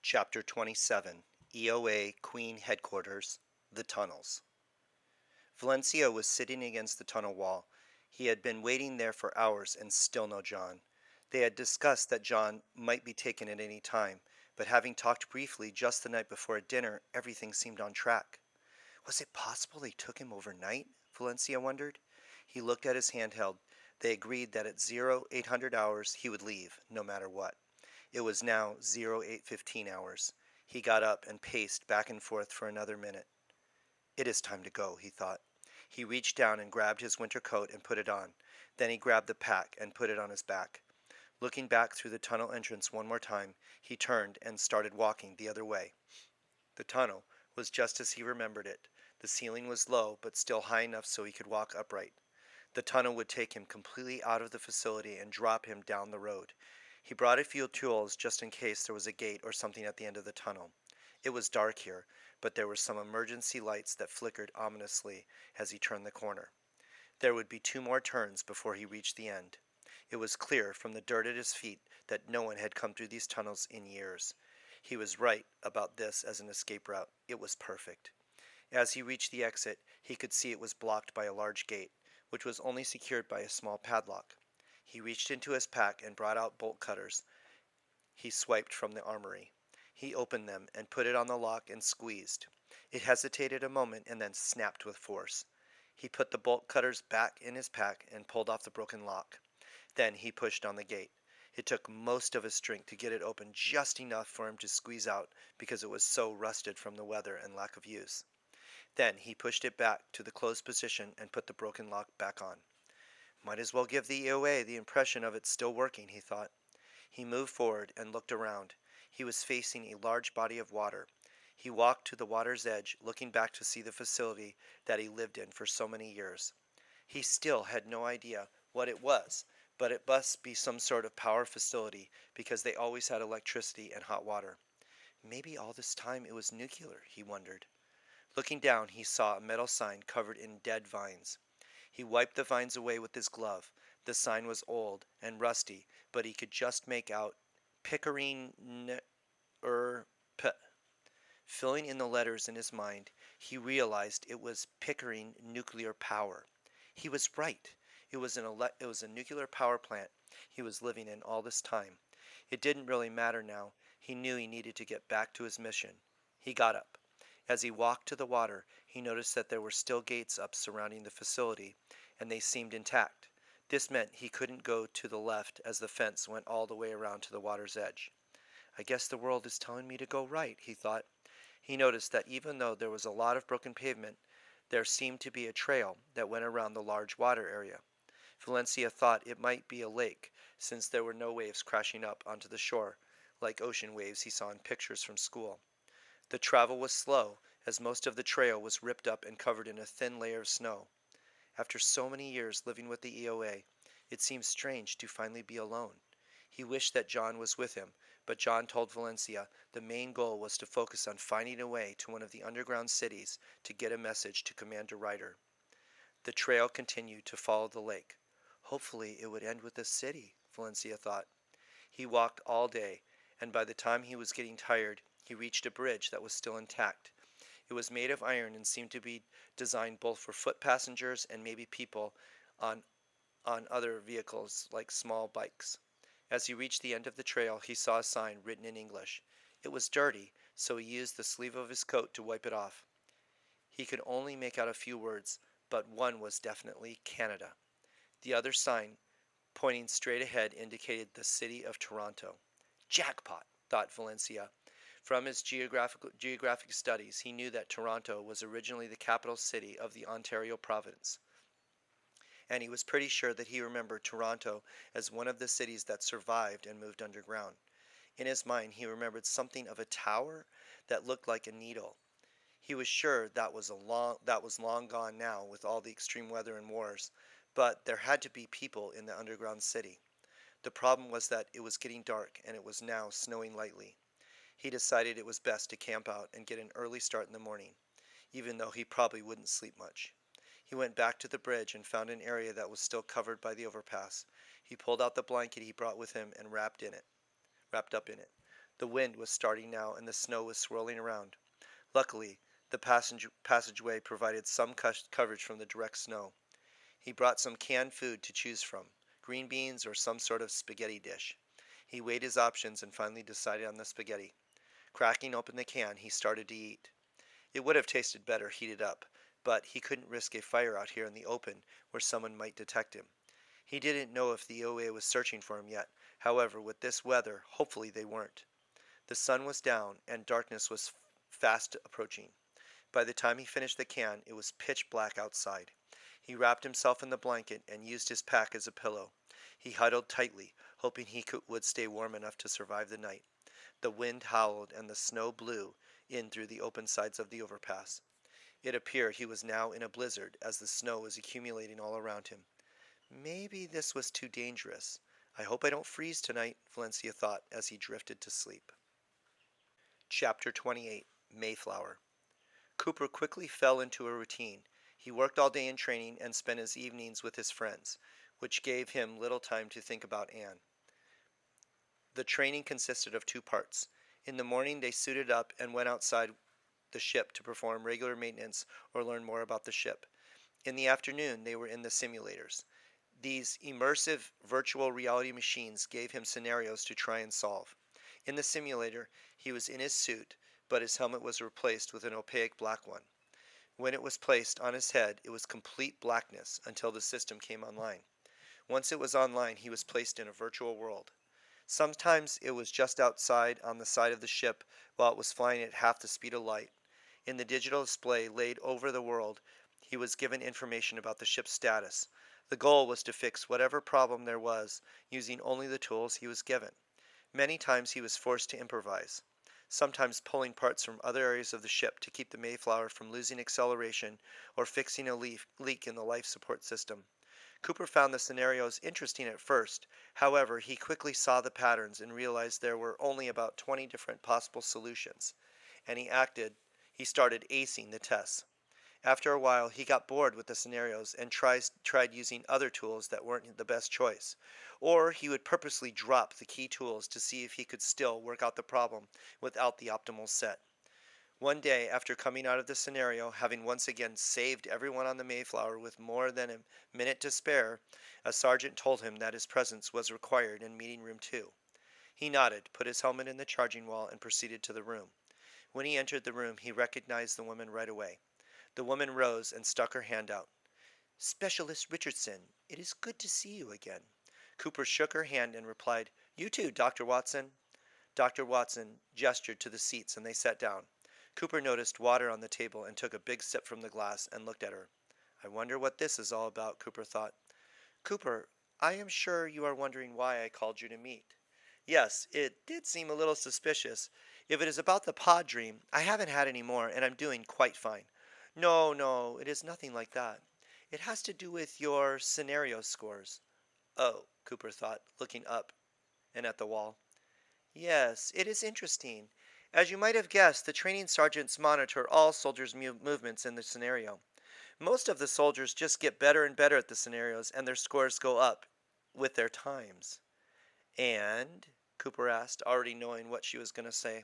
Chapter 27 EOA Queen Headquarters The Tunnels. Valencia was sitting against the tunnel wall. He had been waiting there for hours and still no John. They had discussed that John might be taken at any time, but having talked briefly just the night before at dinner, everything seemed on track. Was it possible they took him overnight? Valencia wondered. He looked at his handheld. They agreed that at 0800 hours he would leave, no matter what. It was now 0815 hours. He got up and paced back and forth for another minute. It is time to go, he thought. He reached down and grabbed his winter coat and put it on. Then he grabbed the pack and put it on his back. Looking back through the tunnel entrance one more time, he turned and started walking the other way. The tunnel was just as he remembered it. The ceiling was low, but still high enough so he could walk upright. The tunnel would take him completely out of the facility and drop him down the road. He brought a few tools just in case there was a gate or something at the end of the tunnel. It was dark here, but there were some emergency lights that flickered ominously as he turned the corner. There would be 2 more turns before he reached the end. It was clear from the dirt at his feet that no one had come through these tunnels in years. He was right about this as an escape route. It was perfect. As he reached the exit, he could see it was blocked by a large gate, which was only secured by a small padlock. He reached into his pack and brought out bolt cutters he swiped from the armory. He opened them and put it on the lock and squeezed. It hesitated a moment and then snapped with force. He put the bolt cutters back in his pack and pulled off the broken lock. Then he pushed on the gate. It took most of his strength to get it open, just enough for him to squeeze out because it was so rusted from the weather and lack of use. Then he pushed it back to the closed position and put the broken lock back on. Might as well give the EOA the impression of it still working, he thought. He moved forward and looked around. He was facing a large body of water. He walked to the water's edge, looking back to see the facility that he lived in for so many years. He still had no idea what it was, but it must be some sort of power facility because they always had electricity and hot water. Maybe all this time it was nuclear, he wondered. Looking down, he saw a metal sign covered in dead vines. He wiped the vines away with his glove. The sign was old and rusty, but he could just make out Pickering P. Filling in the letters in his mind, he realized it was Pickering Nuclear Power. He was right. It was a nuclear power plant he was living in all this time. It didn't really matter now. He knew he needed to get back to his mission. He got up. As he walked to the water, he noticed that there were still gates up surrounding the facility, and they seemed intact. This meant he couldn't go to the left as the fence went all the way around to the water's edge. I guess the world is telling me to go right, he thought. He noticed that even though there was a lot of broken pavement, there seemed to be a trail that went around the large water area. Valencia thought it might be a lake, since there were no waves crashing up onto the shore, like ocean waves he saw in pictures from school. The travel was slow, as most of the trail was ripped up and covered in a thin layer of snow. After so many years living with the EOA, it seemed strange to finally be alone. He wished that John was with him, but John told Valencia the main goal was to focus on finding a way to one of the underground cities to get a message to Commander Ryder. The trail continued to follow the lake. Hopefully it would end with the city, Valencia thought. He walked all day, and by the time he was getting tired, he reached a bridge that was still intact. It was made of iron and seemed to be designed both for foot passengers and maybe people on other vehicles like small bikes. As he reached the end of the trail, he saw a sign written in English. It was dirty, so he used the sleeve of his coat to wipe it off. He could only make out a few words, but one was definitely Canada. The other sign, pointing straight ahead, indicated the city of Toronto. Jackpot, thought Valencia. From his geographic studies, he knew that Toronto was originally the capital city of the Ontario province. And he was pretty sure that he remembered Toronto as one of the cities that survived and moved underground. In his mind, he remembered something of a tower that looked like a needle. He was sure that was long gone now with all the extreme weather and wars, but there had to be people in the underground city. The problem was that it was getting dark and it was now snowing lightly. He decided it was best to camp out and get an early start in the morning, even though he probably wouldn't sleep much. He went back to the bridge and found an area that was still covered by the overpass. He pulled out the blanket he brought with him and wrapped up in it. The wind was starting now, and the snow was swirling around. Luckily, the passageway provided some coverage from the direct snow. He brought some canned food to choose from, green beans or some sort of spaghetti dish. He weighed his options and finally decided on the spaghetti. Cracking open the can, he started to eat. It would have tasted better heated up, but he couldn't risk a fire out here in the open where someone might detect him. He didn't know if the OA was searching for him yet. However, with this weather, hopefully they weren't. The sun was down, and darkness was fast approaching. By the time he finished the can, it was pitch black outside. He wrapped himself in the blanket and used his pack as a pillow. He huddled tightly, hoping he would stay warm enough to survive the night. The wind howled and the snow blew in through the open sides of the overpass. It appeared he was now in a blizzard as the snow was accumulating all around him. Maybe this was too dangerous. I hope I don't freeze tonight, Valencia thought as he drifted to sleep. Chapter 28, Mayflower. Cooper quickly fell into a routine. He worked all day in training and spent his evenings with his friends, which gave him little time to think about Anne. The training consisted of two parts. In the morning, they suited up and went outside the ship to perform regular maintenance or learn more about the ship. In the afternoon, they were in the simulators. These immersive virtual reality machines gave him scenarios to try and solve. In the simulator, he was in his suit, but his helmet was replaced with an opaque black one. When it was placed on his head, it was complete blackness until the system came online. Once it was online, he was placed in a virtual world. Sometimes it was just outside on the side of the ship while it was flying at half the speed of light. In the digital display laid over the world, he was given information about the ship's status. The goal was to fix whatever problem there was using only the tools he was given. Many times he was forced to improvise, sometimes pulling parts from other areas of the ship to keep the Mayflower from losing acceleration or fixing a leak in the life support system. Cooper found the scenarios interesting at first. However, he quickly saw the patterns and realized there were only about 20 different possible solutions, and he started acing the tests. After a while, he got bored with the scenarios and tried using other tools that weren't the best choice. Or he would purposely drop the key tools to see if he could still work out the problem without the optimal set. One day, after coming out of the scenario, having once again saved everyone on the Mayflower with more than a minute to spare, a sergeant told him that his presence was required in meeting room 2. He nodded, put his helmet in the charging wall, and proceeded to the room. When he entered the room, he recognized the woman right away. The woman rose and stuck her hand out. "Specialist Richardson, it is good to see you again." Cooper shook her hand and replied, "You too, Dr. Watson." Dr. Watson gestured to the seats and they sat down. Cooper noticed water on the table and took a big sip from the glass and looked at her. I wonder what this is all about, Cooper thought. Cooper, I am sure you are wondering why I called you to meet. Yes, it did seem a little suspicious. If it is about the pod dream, I haven't had any more and I'm doing quite fine. No, no, it is nothing like that. It has to do with your scenario scores. Oh, Cooper thought, looking up and at the wall. Yes, it is interesting. As you might have guessed, the training sergeants monitor all soldiers' movements in the scenario. Most of the soldiers just get better and better at the scenarios, and their scores go up with their times. And? Cooper asked, already knowing what she was going to say.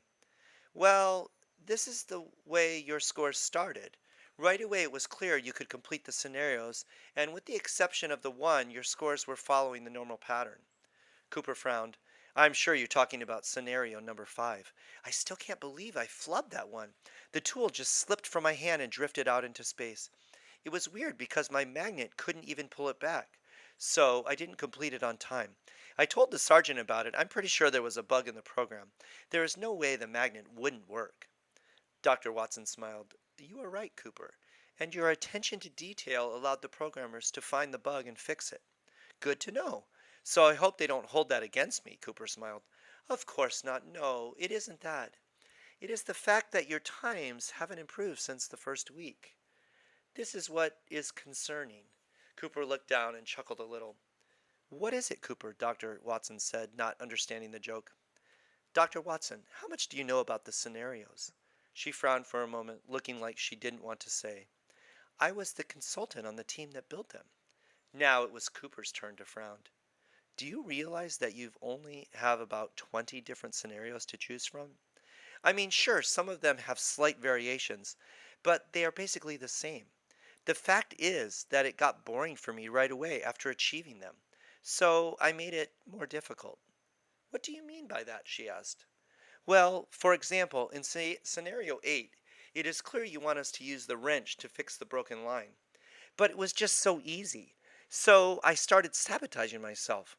Well, this is the way your scores started. Right away, it was clear you could complete the scenarios, and with the exception of the one, your scores were following the normal pattern. Cooper frowned. I'm sure you're talking about scenario number 5. I still can't believe I flubbed that one. The tool just slipped from my hand and drifted out into space. It was weird because my magnet couldn't even pull it back. So I didn't complete it on time. I told the sergeant about it. I'm pretty sure there was a bug in the program. There is no way the magnet wouldn't work. Dr. Watson smiled. You are right, Cooper. And your attention to detail allowed the programmers to find the bug and fix it. Good to know. So I hope they don't hold that against me, Cooper smiled. Of course not. No, it isn't that. It is the fact that your times haven't improved since the first week. This is what is concerning. Cooper looked down and chuckled a little. What is it, Cooper? Dr. Watson said, not understanding the joke. Dr. Watson, how much do you know about the scenarios? She frowned for a moment, looking like she didn't want to say. I was the consultant on the team that built them. Now it was Cooper's turn to frown. Do you realize that you've only have about 20 different scenarios to choose from? I mean, sure, some of them have slight variations, but they are basically the same. The fact is that it got boring for me right away after achieving them. So I made it more difficult. What do you mean by that? She asked. Well, for example, in scenario 8, it is clear you want us to use the wrench to fix the broken line. But it was just so easy. So I started sabotaging myself.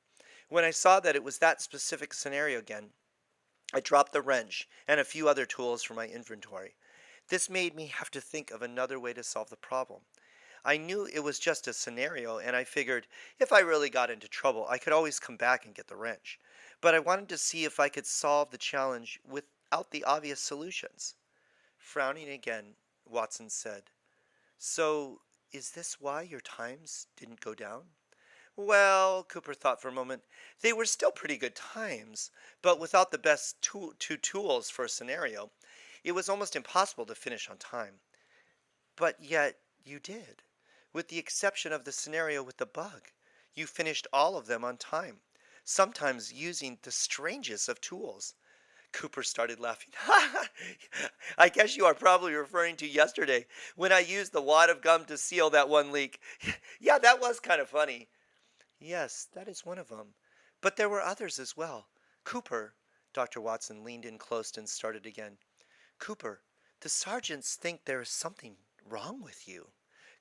When I saw that it was that specific scenario again, I dropped the wrench and a few other tools from my inventory. This made me have to think of another way to solve the problem. I knew it was just a scenario, and I figured if I really got into trouble, I could always come back and get the wrench. But I wanted to see if I could solve the challenge without the obvious solutions. Frowning again, Watson said, So, is this why your times didn't go down? Well, Cooper thought for a moment, they were still pretty good times, but without the best two tools for a scenario, it was almost impossible to finish on time. But yet, you did. With the exception of the scenario with the bug, you finished all of them on time, sometimes using the strangest of tools. Cooper started laughing. I guess you are probably referring to yesterday when I used the wad of gum to seal that one leak. Yeah, that was kind of funny. Yes, that is one of them. But there were others as well. Cooper, Dr. Watson leaned in close and started again. Cooper, the sergeants think there is something wrong with you.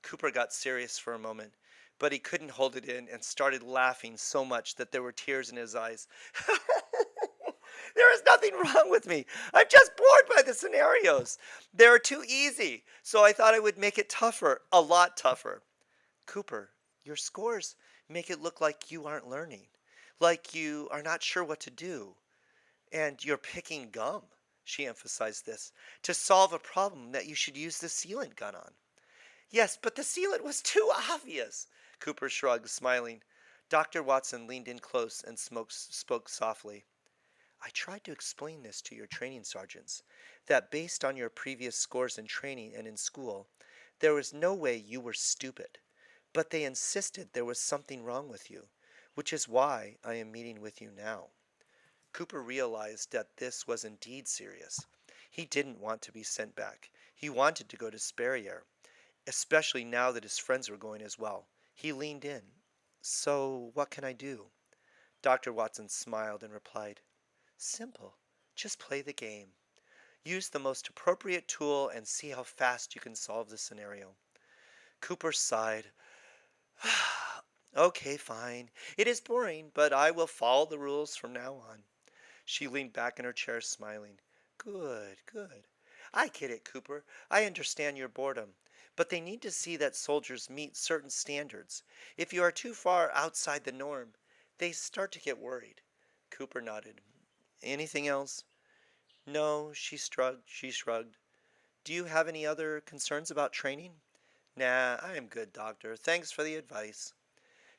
Cooper got serious for a moment, but he couldn't hold it in and started laughing so much that there were tears in his eyes. There is nothing wrong with me. I'm just bored by the scenarios. They're too easy, so I thought I would make it tougher, a lot tougher. Cooper, your scores make it look like you aren't learning, like you are not sure what to do, and you're picking gum, she emphasized this, to solve a problem that you should use the sealant gun on. Yes, but the sealant was too obvious, Cooper shrugged, smiling. Dr. Watson leaned in close and spoke softly. I tried to explain this to your training sergeants, that based on your previous scores in training and in school, there was no way you were stupid. But they insisted there was something wrong with you, which is why I am meeting with you now. Cooper realized that this was indeed serious. He didn't want to be sent back. He wanted to go to Sperrier, especially now that his friends were going as well. He leaned in. So, what can I do? Dr. Watson smiled and replied, Simple. Just play the game. Use the most appropriate tool and see how fast you can solve the scenario. Cooper sighed. Okay, fine. It is boring, but I will follow the rules from now on. She leaned back in her chair, smiling. Good, good. I get it, Cooper. I understand your boredom. But they need to see that soldiers meet certain standards. If you are too far outside the norm, they start to get worried. Cooper nodded. Anything else? No, she shrugged. Do you have any other concerns about training? Nah, I am good, doctor. Thanks for the advice.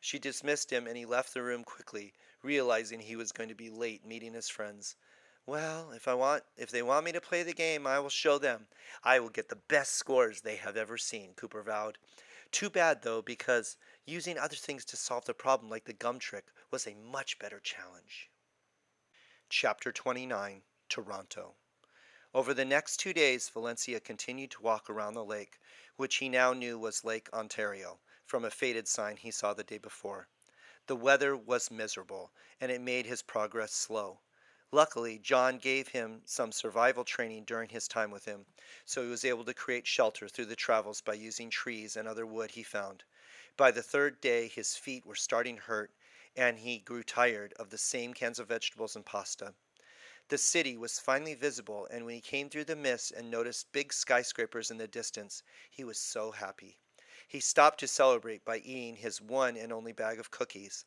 She dismissed him and he left the room quickly, realizing he was going to be late meeting his friends. Well, if they want me to play the game, I will show them. I will get the best scores they have ever seen, Cooper vowed. Too bad though, because using other things to solve the problem like the gum trick was a much better challenge. Chapter 29, Toronto. Over the next 2 days, Valencia continued to walk around the lake, which he now knew was Lake Ontario, from a faded sign he saw the day before. The weather was miserable, and it made his progress slow. Luckily, John gave him some survival training during his time with him, so he was able to create shelter through the travels by using trees and other wood he found. By the third day, his feet were starting to hurt, and he grew tired of the same cans of vegetables and pasta. The city was finally visible, and when he came through the mist and noticed big skyscrapers in the distance, he was so happy. He stopped to celebrate by eating his one and only bag of cookies.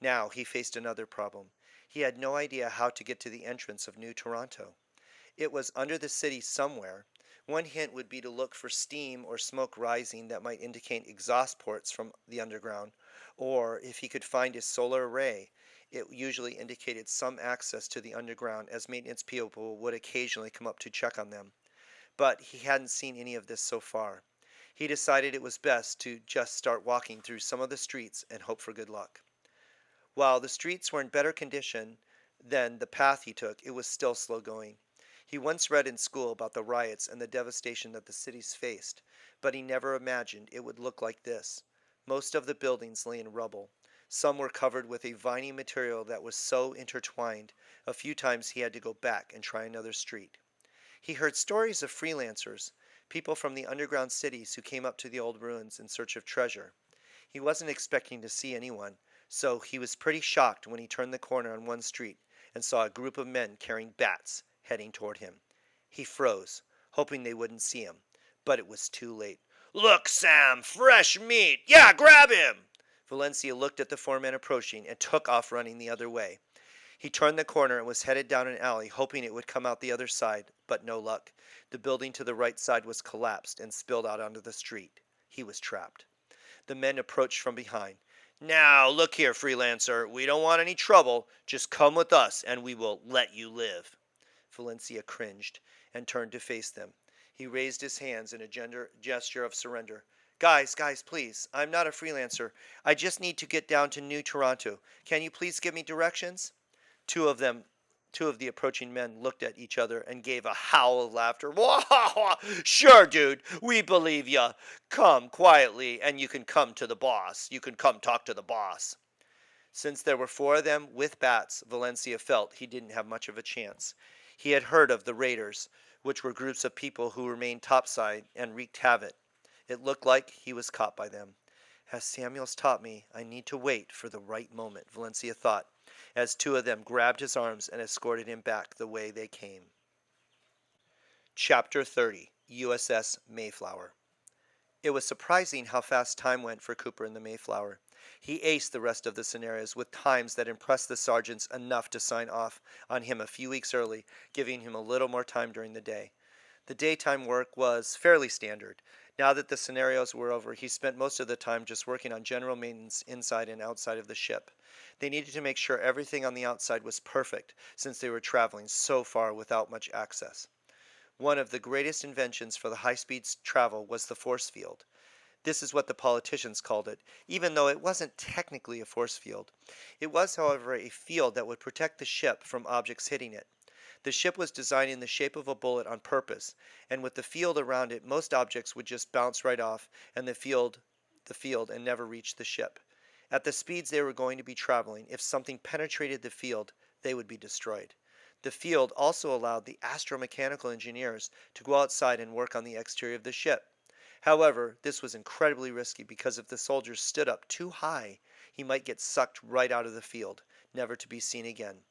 Now he faced another problem. He had no idea how to get to the entrance of New Toronto. It was under the city somewhere. One hint would be to look for steam or smoke rising that might indicate exhaust ports from the underground, or if he could find a solar array, it usually indicated some access to the underground, as maintenance people would occasionally come up to check on them. But he hadn't seen any of this so far. He decided it was best to just start walking through some of the streets and hope for good luck. While the streets were in better condition than the path he took, it was still slow going. He once read in school about the riots and the devastation that the cities faced, but he never imagined it would look like this. Most of the buildings lay in rubble. Some were covered with a viny material that was so intertwined, a few times he had to go back and try another street. He heard stories of freelancers, people from the underground cities who came up to the old ruins in search of treasure. He wasn't expecting to see anyone, so he was pretty shocked when he turned the corner on one street and saw a group of men carrying bats heading toward him. He froze, hoping they wouldn't see him, but it was too late. "Look, Sam, fresh meat! Yeah, grab him!" Valencia looked at the four men approaching and took off running the other way. He turned the corner and was headed down an alley, hoping it would come out the other side, but no luck. The building to the right side was collapsed and spilled out onto the street. He was trapped. The men approached from behind. "Now, look here, freelancer. We don't want any trouble. Just come with us, and we will let you live." Valencia cringed and turned to face them. He raised his hands in a gesture of surrender. Guys, please. I'm not a freelancer. I just need to get down to New Toronto. Can you please give me directions?" Two of them, two of the approaching men looked at each other and gave a howl of laughter. "Sure, dude, we believe ya. Come quietly, and you can come to the boss. You can come talk to the boss." Since there were four of them with bats, Valencia felt he didn't have much of a chance. He had heard of the raiders, which were groups of people who remained topside and wreaked havoc. It looked like he was caught by them. As Samuels taught me, I need to wait for the right moment, Valencia thought, as two of them grabbed his arms and escorted him back the way they came. Chapter 30, USS Mayflower. It was surprising how fast time went for Cooper in the Mayflower. He aced the rest of the scenarios with times that impressed the sergeants enough to sign off on him a few weeks early, giving him a little more time during the day. The daytime work was fairly standard. Now that the scenarios were over, he spent most of the time just working on general maintenance inside and outside of the ship. They needed to make sure everything on the outside was perfect, since they were traveling so far without much access. One of the greatest inventions for the high-speed travel was the force field. This is what the politicians called it, even though it wasn't technically a force field. It was, however, a field that would protect the ship from objects hitting it. The ship was designed in the shape of a bullet on purpose, and with the field around it, most objects would just bounce right off and the field and never reach the ship. At the speeds they were going to be traveling, if something penetrated the field, they would be destroyed. The field also allowed the astromechanical engineers to go outside and work on the exterior of the ship. However, this was incredibly risky because if the soldier stood up too high, he might get sucked right out of the field, never to be seen again.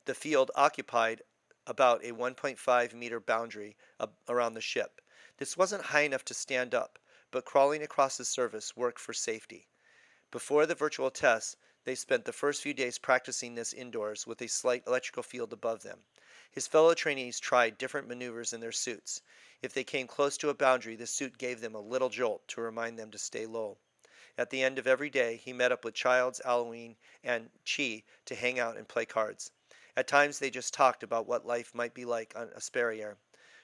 The field occupied about a 1.5-meter boundary around the ship. This wasn't high enough to stand up, but crawling across the surface worked for safety. Before the virtual tests, they spent the first few days practicing this indoors with a slight electrical field above them. His fellow trainees tried different maneuvers in their suits. If they came close to a boundary, the suit gave them a little jolt to remind them to stay low. At the end of every day, he met up with Childs, Halloween, and Chi to hang out and play cards. At times, they just talked about what life might be like on Asperrier.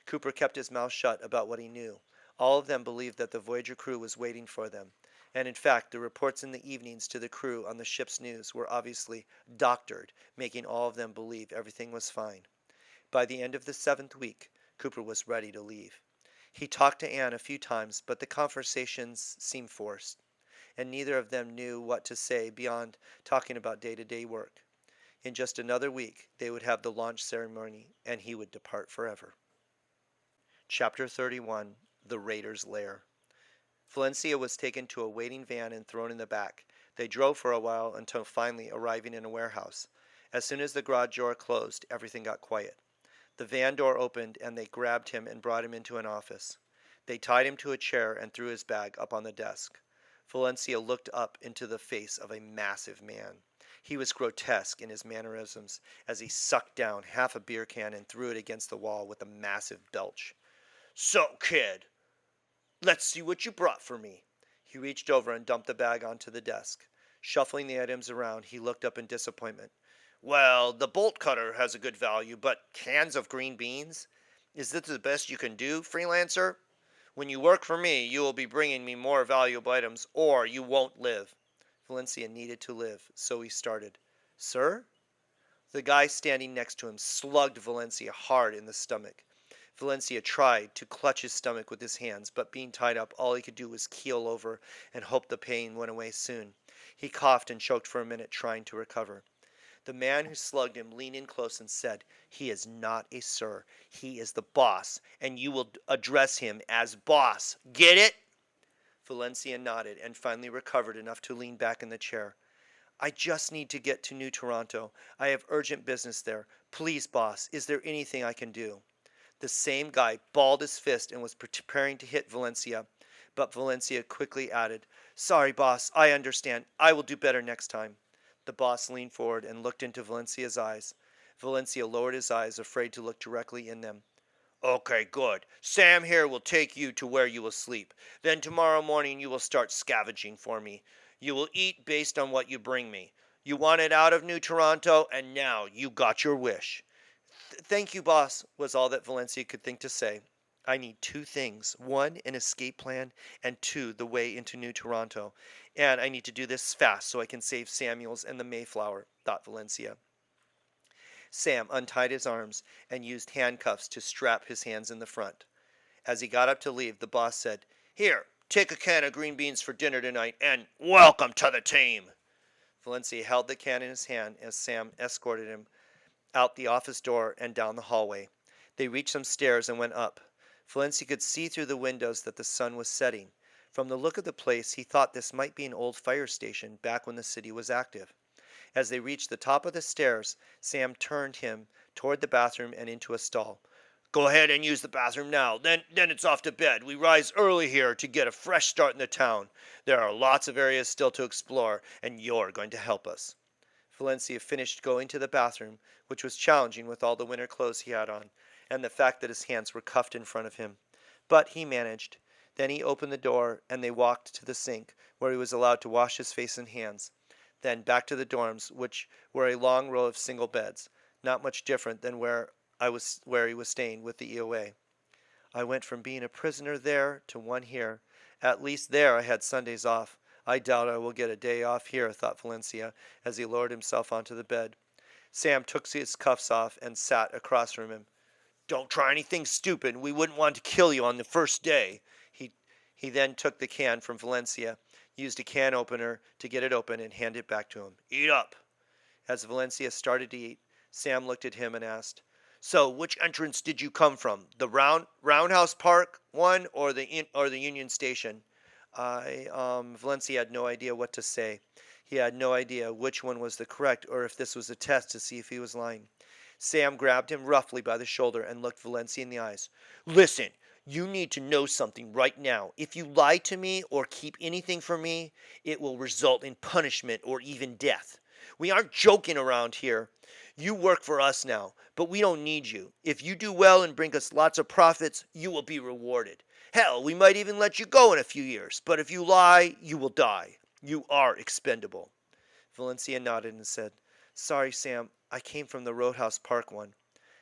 Cooper kept his mouth shut about what he knew. All of them believed that the Voyager crew was waiting for them. And in fact, the reports in the evenings to the crew on the ship's news were obviously doctored, making all of them believe everything was fine. By the end of the 7th week, Cooper was ready to leave. He talked to Anne a few times, but the conversations seemed forced, and neither of them knew what to say beyond talking about day-to-day work. In just another week, they would have the launch ceremony, and he would depart forever. Chapter 31, The Raiders' Lair. Valencia was taken to a waiting van and thrown in the back. They drove for a while until finally arriving in a warehouse. As soon as the garage door closed, everything got quiet. The van door opened and they grabbed him and brought him into an office. They tied him to a chair and threw his bag up on the desk. Valencia looked up into the face of a massive man. He was grotesque in his mannerisms as he sucked down half a beer can and threw it against the wall with a massive belch. "So, kid, let's see what you brought for me." He reached over and dumped the bag onto the desk. Shuffling the items around, he looked up in disappointment. "Well, the bolt cutter has a good value, but cans of green beans? Is this the best you can do, freelancer? When you work for me, you will be bringing me more valuable items, or you won't live." Valencia needed to live, so he started. Sir? The guy standing next to him slugged Valencia hard in the stomach. Valencia tried to clutch his stomach with his hands, but being tied up, all he could do was keel over and hope the pain went away soon. He coughed and choked for a minute, trying to recover. The man who slugged him leaned in close and said, He is not a sir. He is the boss, and you will address him as boss. Get it? Valencia nodded and finally recovered enough to lean back in the chair. I just need to get to New Toronto. I have urgent business there. Please, boss, is there anything I can do? The same guy balled his fist and was preparing to hit Valencia, but Valencia quickly added, Sorry, boss, I understand. I will do better next time. The boss leaned forward and looked into Valencia's eyes. Valencia lowered his eyes, afraid to look directly in them. Okay, good. Sam here will take you to where you will sleep. Then tomorrow morning you will start scavenging for me. You will eat based on what you bring me. You wanted out of New Toronto, and now you got your wish. Thank you, boss, was all that Valencia could think to say. I need two things. One, an escape plan, and two, the way into New Toronto. And I need to do this fast so I can save Samuels and the Mayflower, thought Valencia. Sam untied his arms and used handcuffs to strap his hands in the front. As he got up to leave, the boss said, Here, take a can of green beans for dinner tonight, and welcome to the team. Valencia held the can in his hand as Sam escorted him out the office door and down the hallway. They reached some stairs and went up. Valencia could see through the windows that the sun was setting. From the look of the place, he thought this might be an old fire station back when the city was active. As they reached the top of the stairs, Sam turned him toward the bathroom and into a stall. Go ahead and use the bathroom now. Then it's off to bed. We rise early here to get a fresh start in the town. There are lots of areas still to explore, and you're going to help us. Valencia finished going to the bathroom, which was challenging with all the winter clothes he had on, and the fact that his hands were cuffed in front of him. But he managed. Then he opened the door, and they walked to the sink, where he was allowed to wash his face and hands. Then back to the dorms, which were a long row of single beds, not much different than where he was staying with the EOA. I went from being a prisoner there to one here. At least there I had Sundays off. I doubt I will get a day off here, thought Valencia, as he lowered himself onto the bed. Sam took his cuffs off and sat across from him. Don't try anything stupid. We wouldn't want to kill you on the first day. He then took the can from Valencia, used a can opener to get it open, and handed it back to him. Eat up. As Valencia started to eat, Sam looked at him and asked, So, which entrance did you come from? The Roundhouse Park one or the Union Station? Valencia had no idea what to say. He had no idea which one was the correct or if this was a test to see if he was lying. Sam grabbed him roughly by the shoulder and looked Valencia in the eyes. Listen, you need to know something right now. If you lie to me or keep anything from me, it will result in punishment or even death. We aren't joking around here. You work for us now, but we don't need you. If you do well and bring us lots of profits, you will be rewarded. Hell, we might even let you go in a few years, but if you lie, you will die. You are expendable. Valencia nodded and said, Sorry, Sam, I came from the Roadhouse Park one.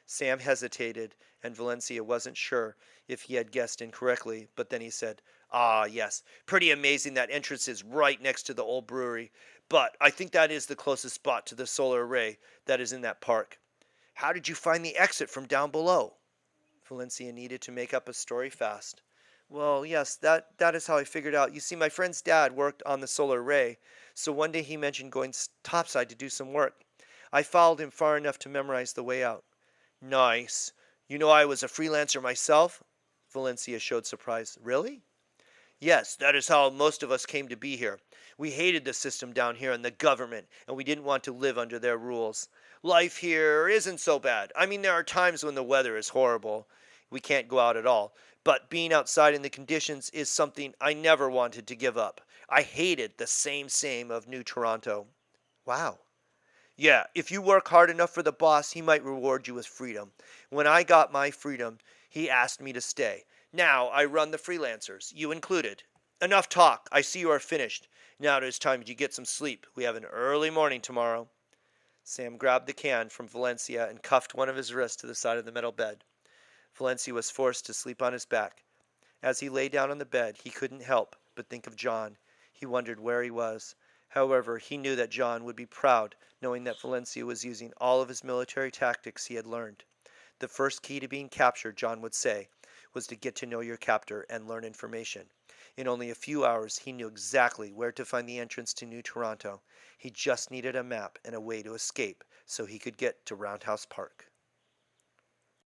Sam hesitated, and Valencia wasn't sure if he had guessed incorrectly, but then he said, Ah, yes, pretty amazing that entrance is right next to the old brewery, but I think that is the closest spot to the solar array that is in that park. How did you find the exit from down below? Valencia needed to make up a story fast. Well, yes, that is how I figured out. You see, my friend's dad worked on the solar array, so one day he mentioned going topside to do some work. I followed him far enough to memorize the way out. Nice. You know I was a freelancer myself? Valencia showed surprise. Really? Yes, that is how most of us came to be here. We hated the system down here and the government, and we didn't want to live under their rules. Life here isn't so bad. I mean, there are times when the weather is horrible. We can't go out at all. But being outside in the conditions is something I never wanted to give up. I hated the same of New Toronto. Wow. Yeah, if you work hard enough for the boss, he might reward you with freedom. When I got my freedom, he asked me to stay. Now I run the freelancers, you included. Enough talk. I see you are finished. Now it is time you get some sleep. We have an early morning tomorrow. Sam grabbed the can from Valencia and cuffed one of his wrists to the side of the metal bed. Valencia was forced to sleep on his back. As he lay down on the bed, he couldn't help but think of John. He wondered where he was, However, he knew that John would be proud knowing that Valencia was using all of his military tactics he had learned. The first key to being captured, John would say, was to get to know your captor and learn information. In only a few hours, he knew exactly where to find the entrance to New Toronto. He just needed a map and a way to escape so he could get to Roundhouse Park.